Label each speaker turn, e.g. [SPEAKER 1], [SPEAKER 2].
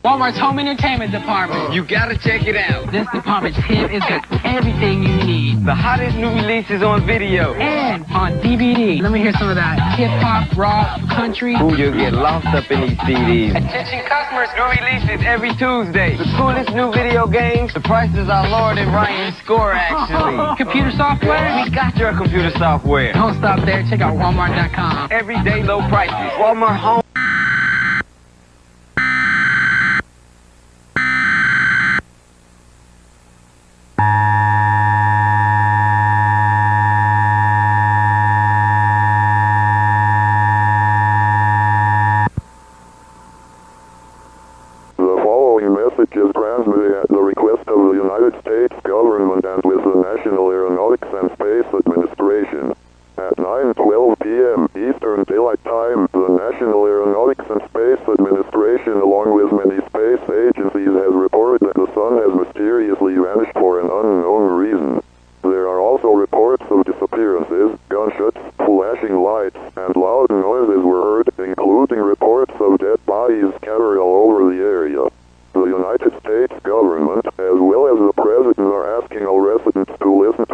[SPEAKER 1] Walmart's home entertainment department.
[SPEAKER 2] You gotta check it out.
[SPEAKER 1] This department's hip. It's got everything you need.
[SPEAKER 2] The hottest new releases on video.
[SPEAKER 1] And on DVD. Let me hear some of that hip-hop, rock, country.
[SPEAKER 2] Ooh, you'll get lost up in these CDs. Attention customers, new releases every Tuesday. The coolest new video games. The prices are lower than Ryan's score, actually.
[SPEAKER 1] Computer software?
[SPEAKER 2] We got your computer software.
[SPEAKER 1] Don't stop there. Check out Walmart.com.
[SPEAKER 2] Everyday low prices. Walmart Home.
[SPEAKER 3] Message is transmitted at the request of the United States government and with the National Aeronautics and Space Administration. At 9:12 p.m. Eastern Daylight Time, the National Aeronautics and Space Administration, along with many space agencies, has reported that the sun has mysteriously vanished for an unknown reason. There are also reports of disappearances, gunshots, flashing lights, and loud noises were heard, including reports of dead bodies scattered all over the area. The United States government, as well as the President, are asking all residents to listen